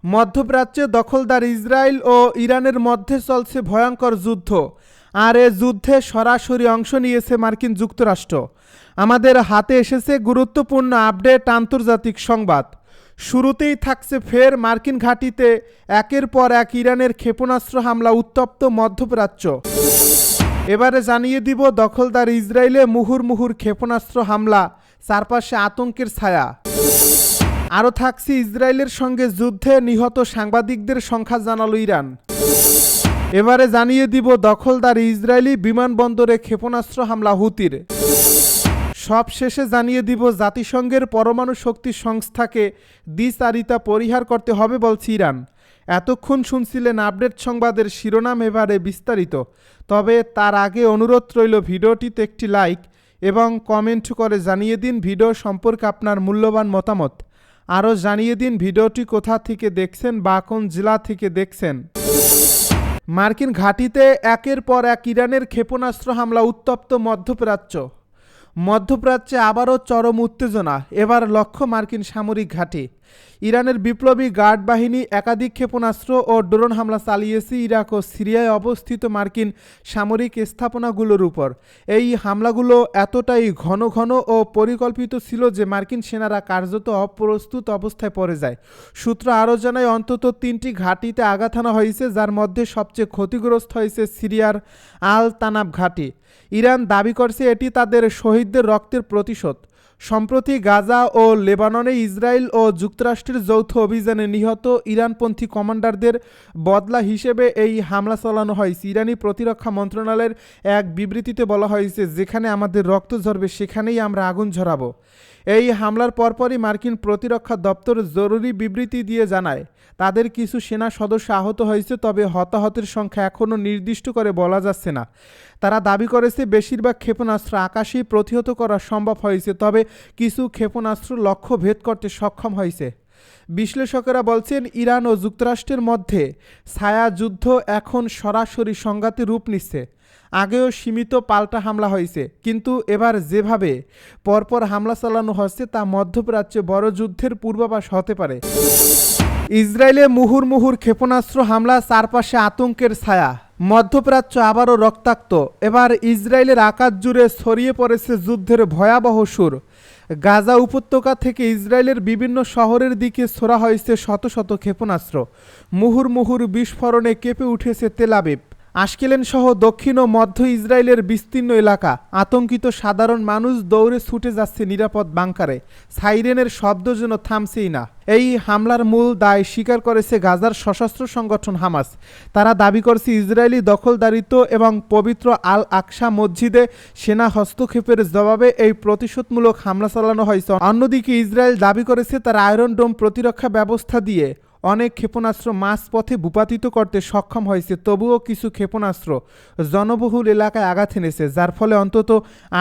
মধ্যপ্রাচ্যে দখলদার ইসরায়েল ও ইরানের মধ্যে চলছে ভয়ঙ্কর যুদ্ধ, আর এ যুদ্ধে সরাসরি অংশ নিয়েছে মার্কিন যুক্তরাষ্ট্র। আমাদের হাতে এসেছে গুরুত্বপূর্ণ আপডেট আন্তর্জাতিক সংবাদ। শুরুতেই থাকছে ফের মার্কিন ঘাঁটিতে একের পর এক ইরানের ক্ষেপণাস্ত্র হামলা, উত্তপ্ত মধ্যপ্রাচ্য। এবারে জানিয়ে দিব দখলদার ইসরায়েলে মুহুর্মুহুর ক্ষেপণাস্ত্র হামলা, চারপাশে আতঙ্কের ছায়া। আরও থাকছে ইসরায়েলের সঙ্গে যুদ্ধে নিহত সাংবাদিকদের সংখ্যা জানালো ইরান। এবারে জানিয়ে দিব দখলদার ইসরায়েলি বিমানবন্দরে ক্ষেপণাস্ত্র হামলা হুতির। সব শেষে জানিয়ে দিব জাতিসংঘের পরমাণু শক্তি সংস্থাকে দ্বিচারিতা পরিহার করতে হবে বলছে ইরান। এতক্ষণ শুনছিলেন আপডেট সংবাদের শিরোনাম, এবারে বিস্তারিত। তবে তার আগে অনুরোধ রইল ভিডিওটিতে একটি লাইক এবং কমেন্ট করে জানিয়ে দিন ভিডিও সম্পর্কে আপনার মূল্যবান মতামত। আরও জানিয়ে দিন ভিডিওটি কোথা থেকে দেখছেন বা কোন জেলা থেকে দেখছেন। মার্কিন ঘাঁটিতে একের পর এক ইরানের ক্ষেপণাস্ত্র হামলা, উত্তপ্ত মধ্যপ্রাচ্য। মধ্যপ্রাচ্যে আবারও চরম উত্তেজনা, এবার লক্ষ্য মার্কিন সামরিক ঘাঁটি। ইরানের বিপ্লবী গার্ড বাহিনী একাধিক ক্ষেপণাস্ত্র ও ড্রোন হামলা চালিয়েছে ইরাক ও সিরিয়ায় অবস্থিত মার্কিন সামরিক স্থাপনাগুলোর উপর। এই হামলাগুলো এতটাই ঘন ঘন ও পরিকল্পিত ছিল যে মার্কিন সেনারা কার্যত অপ্রস্তুত অবস্থায় পড়ে যায়। সূত্র আরও জানায় অন্তত 3টি ঘাঁটিতে আঘাত হানা হয়েছে, যার মধ্যে সবচেয়ে ক্ষতিগ্রস্ত হয়েছে সিরিয়ার আল তানাব ঘাঁটি। ইরান দাবি করছে এটি তাদের শহীদদের রক্তের প্রতিশোধ। সম্প্রতি গাজা ও লেবাননে ইসরায়েল ও যুক্তরাষ্ট্রের যৌথ অভিযানে নিহত ইরানপন্থী কমান্ডারদের বদলা হিসেবে এই হামলা চালানো হয়েছে। ইরানি প্রতিরক্ষা মন্ত্রণালয়ের এক বিবৃতিতে বলা হয়েছে, যেখানে আমাদের রক্ত ঝরবে সেখানেই আমরা আগুন ঝরাবো। এই হামলার পরপরই মার্কিন প্রতিরক্ষা দপ্তর জরুরি বিবৃতি দিয়ে জানায় তাদের কিছু সেনা সদস্য আহত হয়েছে, তবে হতাহতের সংখ্যা এখনও নির্দিষ্ট করে বলা যাচ্ছে না। তারা দাবি করেছে বেশিরভাগ ক্ষেপণাস্ত্র আকাশেই প্রতিহত করা সম্ভব হয়েছে, তবে কিছু ক্ষেপণাস্ত্র লক্ষ্য ভেদ করতে সক্ষম হয়েছে। বিশ্লেষকেরা বলছেন ইরান ও যুক্তরাষ্ট্রের মধ্যে ছায়া যুদ্ধ এখন সরাসরি সংঘাতে রূপ নিচ্ছে। আগেও সীমিত পাল্টা হামলা হয়েছে, কিন্তু এবার যেভাবে পরপর হামলা চালানো হচ্ছে তা মধ্যপ্রাচ্যে বড় যুদ্ধের পূর্বাভাস হতে পারে। ইসরায়েলে মুহুর্মুহুর ক্ষেপণাস্ত্র হামলা, চারপাশে আতঙ্কের ছায়া। মধ্যপ্রাচ্য আবারও রক্তাক্ত, এবার ইসরায়েলের আকাশ জুড়ে ছড়িয়ে পড়েছে যুদ্ধের ভয়াবহ সুর। গাজা উপত্যকা থেকে ইসরায়েলের বিভিন্ন শহরের দিকে ছোড়া হয়েছে শত শত ক্ষেপণাস্ত্র। মুহুর্মুহুর বিস্ফোরণে কেঁপে উঠেছে তেল আবিব, আশকেলন সহ দক্ষিণ ও মধ্য ইসরায়েলের বিস্তীর্ণ এলাকা। আতঙ্কিত সাধারণ মানুষ দৌড়ে ছুটে যাচ্ছে নিরাপদ বাংকারে। সাইরেনের শব্দ যেন থামছেই না। এই হামলার মূল দায় স্বীকার করেছে গাজার সশস্ত্র সংগঠন হামাস। তারা দাবি করছে ইসরায়েলি দখলদারিত্ব এবং পবিত্র আল আকসা মসজিদে সেনা হস্তক্ষেপের জবাবে এই প্রতিশোধমূলক হামলা চালানো হয়েছে। অন্যদিকে ইসরায়েল দাবি করেছে তার আয়রন ডোম প্রতিরক্ষা ব্যবস্থা দিয়ে অনেক ক্ষেপণাস্ত্র মাঝপথে ভূপাতিত করতে সক্ষম হয়েছে, তবুও কিছু ক্ষেপণাস্ত্র জনবহুল এলাকায় আঘাত এনেছে, যার ফলে অন্তত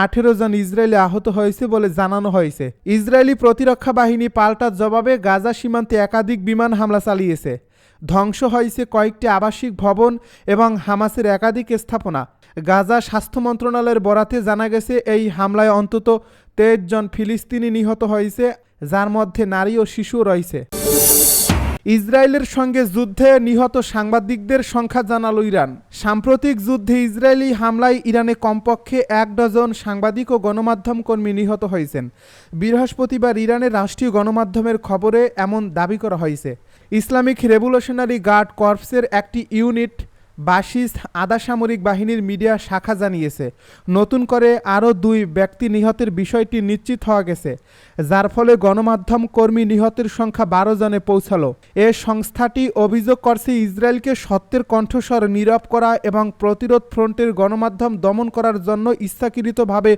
18 জন ইসরায়েলি আহত হয়েছে বলে জানানো হয়েছে। ইসরায়েলি প্রতিরক্ষা বাহিনী পাল্টা জবাবে গাজা সীমান্তে একাধিক বিমান হামলা চালিয়েছে। ধ্বংস হয়েছে কয়েকটি আবাসিক ভবন এবং হামাসের একাধিক স্থাপনা। গাজা স্বাস্থ্য মন্ত্রণালয়ের বরাতে জানা গেছে এই হামলায় অন্তত 23 জন ফিলিস্তিনি নিহত হয়েছে, যার মধ্যে নারী ও শিশুও রয়েছে। ইসরায়েলের সঙ্গে যুদ্ধে নিহত সাংবাদিকদের সংখ্যা জানালো ইরান। সাম্প্রতিক যুদ্ধে ইসরায়েলি হামলায় ইরানে কমপক্ষে 1 ডজন সাংবাদিক ও গণমাধ্যম কর্মী নিহত হয়েছেন। বৃহস্পতিবার ইরানের রাষ্ট্রীয় গণমাধ্যমের খবরে এমন দাবি করা হয়েছে। ইসলামিক রেভলিউশনারি গার্ড কর্পসের একটি ইউনিট বাশিস আধা সামরিক বাহিনীর মিডিয়া শাখা জানিয়েছে, নতুন করে আরও 2 ব্যক্তি নিহতের বিষয়টি নিশ্চিত হওয়া গেছে, যার ফলে গণমাধ্যম কর্মী নিহতের সংখ্যা 12 জনে পৌঁছালো। এ সংস্থাটি অভিযোগ করছে ইসরায়েলকে সত্যের কণ্ঠস্বর নীরব করা এবং প্রতিরোধ ফ্রন্টের গণমাধ্যম দমন করার জন্য ইচ্ছাকৃতভাবে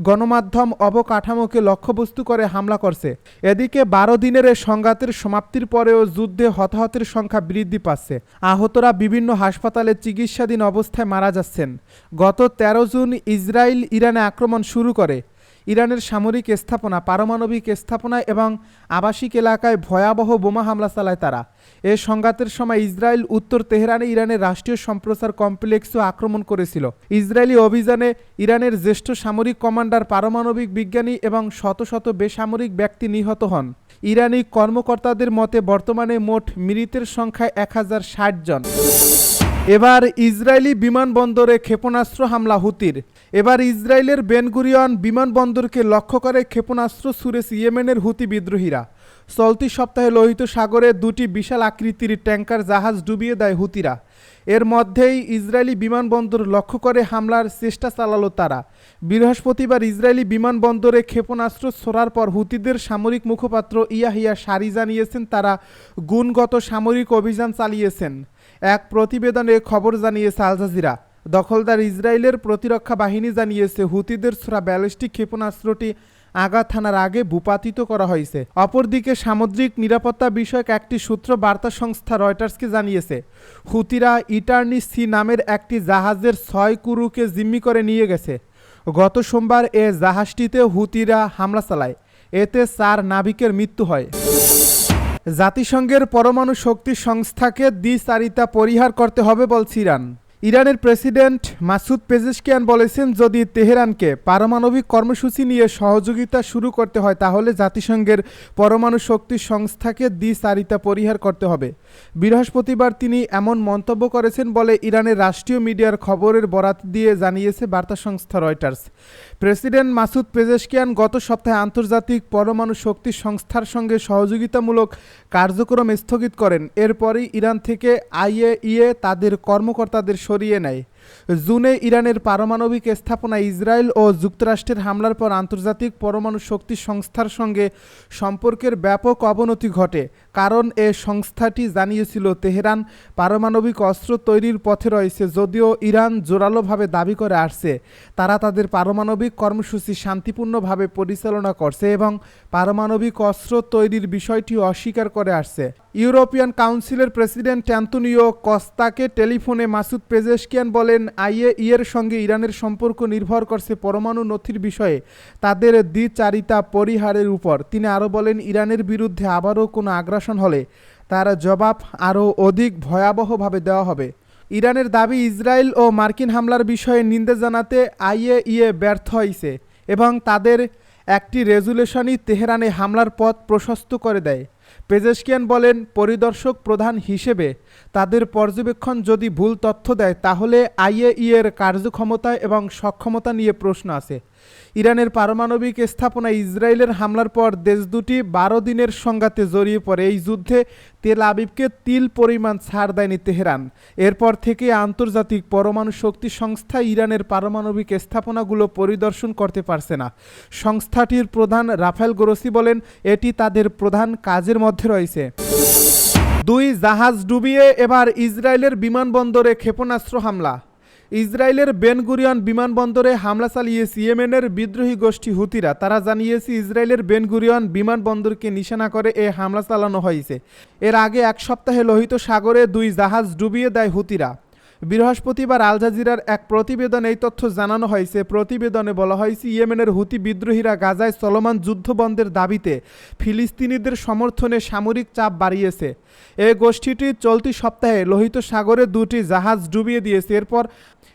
গণমাধ্যম অবকাঠামোকে লক্ষ্যবস্তু করে হামলা করছে। এদিকে 12 দিনের এ সংঘাতের সমাপ্তির পরেও যুদ্ধে হতাহতের সংখ্যা বৃদ্ধি পাচ্ছে। আহতরা বিভিন্ন হাসপাতালে চিকিৎসাধীন অবস্থায় মারা যাচ্ছেন। গত 13 জুন ইসরায়েল ইরানে আক্রমণ শুরু করে। ইরানের সামরিক স্থাপনা, পারমাণবিক স্থাপনা এবং আবাসিক এলাকায় ভয়াবহ বোমা হামলা চালায় তারা। এ সংঘাতের সময় ইসরায়েল উত্তর তেহরানে ইরানের রাষ্ট্রীয় সম্প্রচার কমপ্লেক্সও আক্রমণ করেছিল। ইসরায়েলি অভিযানে ইরানের জ্যেষ্ঠ সামরিক কমান্ডার, পারমাণবিক বিজ্ঞানী এবং শত শত বেসামরিক ব্যক্তি নিহত হন। ইরানি কর্মকর্তাদের মতে বর্তমানে মোট মৃতের সংখ্যা 1060 জন। এবার ইসরায়েলি বিমানবন্দরে ক্ষেপণাস্ত্র হামলা হুতির। এবার ইসরায়েলের বেন গুরিয়ন বিমানবন্দরকে লক্ষ্য করে ক্ষেপণাস্ত্র ছুড়েছে ইয়েমেনের হুতি বিদ্রোহীরা। চলতি সপ্তাহে লোহিত সাগরে দুটি বিশাল আকৃতির ট্যাঙ্কার জাহাজ ডুবিয়ে দেয় হুতিরা। এর মধ্যেই ইসরায়েলি বিমানবন্দর লক্ষ্য করে হামলার চেষ্টা চালালো তারা। বৃহস্পতিবার ইসরায়েলি বিমানবন্দরে ক্ষেপণাস্ত্র ছোড়ার পর হুতিদের সামরিক মুখপাত্র ইয়াহিয়া সারি জানিয়েছেন তারা গুণগত সামরিক অভিযান চালিয়েছেন। এক প্রতিবেদনে খবর জানিয়েছে আল জাজিরা। দখলদার ইসরায়েলের প্রতিরক্ষা বাহিনী জানিয়েছে হুতিদের ছোড়া ব্যালিস্টিক ক্ষেপণাস্ত্রটি আঘাত হানার আগে ভূপাতিত করা হয়েছে। অপরদিকে সামুদ্রিক নিরাপত্তা বিষয়ক একটি সূত্র বার্তা সংস্থা রয়টার্সকে জানিয়েছে হুতিরা ইটার্নি সি নামের একটি জাহাজের 6 ক্রুকে জিম্মি করে নিয়ে গেছে। গত সোমবার এ জাহাজটিতে হুতিরা হামলা চালায়, এতে 4 নাবিকের মৃত্যু হয়। জাতিসংঘের পরমাণু শক্তি সংস্থাকে দ্বিচারিতা পরিহার করতে হবে বলছে ইরান। ইরানের প্রেসিডেন্ট মাসুদ পেজেশকিয়ান বলেছেন যদি তেহরানকে পারমাণবিক কর্মসূচি নিয়ে সহযোগিতা শুরু করতে হয় তাহলে জাতিসংঘের পরমাণু শক্তি সংস্থাকে দ্বিচারিতা পরিহার করতে হবে। বৃহস্পতিবার তিনি এমন মন্তব্য করেছেন বলে ইরানের রাষ্ট্রীয় মিডিয়ার খবরের বরাত দিয়ে জানিয়েছে বার্তা সংস্থা রয়টার্স। প্রেসিডেন্ট মাসুদ পেজেশকিয়ান গত সপ্তাহে আন্তর্জাতিক পরমাণু শক্তি সংস্থার সঙ্গে সহযোগিতামূলক কার্যক্রম স্থগিত করেন। এরপরই ইরান থেকে আইএইএ তাদের কর্মকর্তাদের সরিয়ে নেয়। জুনে ইরানের পারমাণবিক স্থাপনা ইসরায়েল ও যুক্তরাষ্ট্রের হামলার পর আন্তর্জাতিক পরমাণু শক্তি সংস্থার সঙ্গে সম্পর্কের ব্যাপক অবনতি ঘটে, কারণ এ সংস্থাটি জানিয়েছিল তেহরান পারমাণবিক অস্ত্র তৈরির পথে রয়েছে। যদিও ইরান জোরালোভাবে দাবি করে আসছে তারা তাদের পারমাণবিক কর্মসূচি শান্তিপূর্ণভাবে পরিচালনা করছে এবং পারমাণবিক অস্ত্র তৈরির বিষয়টি অস্বীকার করে আসছে। ইউরোপিয়ান কাউন্সিলের প্রেসিডেন্ট অ্যান্তোনিও কস্তাকে টেলিফোনে মাসুদ পেজেশকিয়ান বলেন আইএইএর সঙ্গে ইরানের সম্পর্ক নির্ভর করছে পরমাণু নথির বিষয়ে তাদের দ্বিচারিতা পরিহারের উপর। তিনি আরও বলেন ইরানের বিরুদ্ধে আবারও কোনো আগ্রাসন হলে তার জবাব আরও অধিক ভয়াবহভাবে দেওয়া হবে। ইরানের দাবি ইসরায়েল ও মার্কিন হামলার বিষয়ে নিন্দা জানাতে আইএইএ ব্যর্থ হয়েছে এবং তাদের একটি রেজুলেশনই তেহরানে হামলার পথ প্রশস্ত করে দেয়। পেজেশকিয়ান বলেন পরিদর্শক প্রধান হিসেবে তাদের পর্যবেক্ষণ যদি ভুল তথ্য দেয় তাহলে আইএইএর কার্যক্ষমতা এবং সক্ষমতা নিয়ে প্রশ্ন আছে। ইরানের পারমাণবিক স্থাপনা ইসরায়েলের হামলার পর দেশ দুটি 12 দিনের সংঘাতে জড়িয়ে পড়ে। এই যুদ্ধে তেল আবিবকে তিল পরিমাণ ছাড় দেয়নি তেহরান। এরপর থেকে আন্তর্জাতিক পরমাণু শক্তি সংস্থা ইরানের পারমাণবিক স্থাপনাগুলো পরিদর্শন করতে পারছে না। সংস্থাটির প্রধান রাফায়েল গ্রোসি বলেন এটি তাদের প্রধান কাজের মধ্যে রয়েছে। 2 জাহাজ ডুবিয়ে এবার ইসরায়েলের বিমানবন্দরে ক্ষেপণাস্ত্র হামলা। ইসরায়েলের বেন গুরিয়ন বিমানবন্দরে হামলা চালিয়েছে ইয়েমেনের বিদ্রোহী গোষ্ঠী হুতিরা। তারা জানিয়েছে ইসরায়েলের বেন গুরিয়ন বিমানবন্দরকে নিশানা করে এ হামলা চালানো হয়েছে। এর আগে এক সপ্তাহে লোহিত সাগরে 2 জাহাজ ডুবিয়ে দেয় হুতিরা। বৃহস্পতিবার আল জাজিরার এক প্রতিবেদনে এই তথ্য জানানো হয়েছে। প্রতিবেদনে বলা হয়েছে ইয়েমেনের হুতি বিদ্রোহীরা গাজায় চলমান যুদ্ধবন্ধের দাবিতে ফিলিস্তিনিদের সমর্থনে সামরিক চাপ বাড়িয়েছে। এই গোষ্ঠীটি চলতি সপ্তাহে লোহিত সাগরে 2টি জাহাজ ডুবিয়ে দিয়েছে।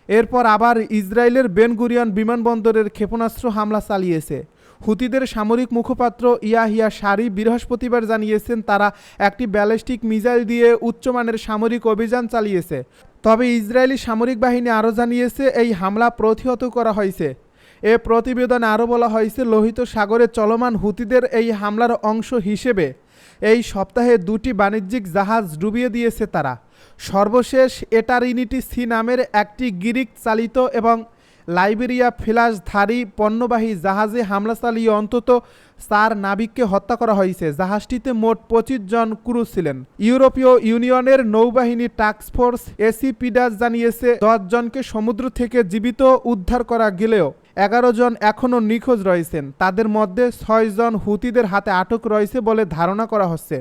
এরপর আবার ইসরায়েলের বেন গুরিয়ন বিমানবন্দরের ক্ষেপণাস্ত্র হামলা চালিয়েছে। হুতিদের সামরিক মুখপাত্র ইয়াহিয়া সারি বৃহস্পতিবার জানিয়েছেন তারা একটি ব্যালিস্টিক মিসাইল দিয়ে উচ্চমানের সামরিক অভিযান চালিয়েছে। তবে ইসরায়েলি সামরিক বাহিনী আরও জানিয়েছে এই হামলা প্রতিহত করা হয়েছে। এ প্রতিবেদনে আরও বলা হয়েছে লোহিত সাগরে চলমান হুতিদের এই হামলার অংশ হিসেবে এই সপ্তাহে 2টি বাণিজ্যিক জাহাজ ডুবিয়ে দিয়েছে তারা। সর্বশেষ এটারিনিটি সি নামের একটি গ্রিক চালিত এবং লাইবেরিয়া ফ্লাশধারী পণ্যবাহী জাহাজে হামলা চালিয়ে অন্তত 4 নাবিককে হত্যা করা হয়েছে। জাহাজটিতে মোট 25 জন ক্রু ছিলেন। ইউরোপীয় ইউনিয়নের নৌবাহিনী টাস্কফোর্স এসিপিডাস জানিয়েছে 10 জনকে সমুদ্র থেকে জীবিত উদ্ধার করা গেলেও 11 জন এখনও নিখোঁজ রয়েছেন। তাদের মধ্যে 6 জন হুতিদের হাতে আটক রয়েছে বলে ধারণা করা হচ্ছে।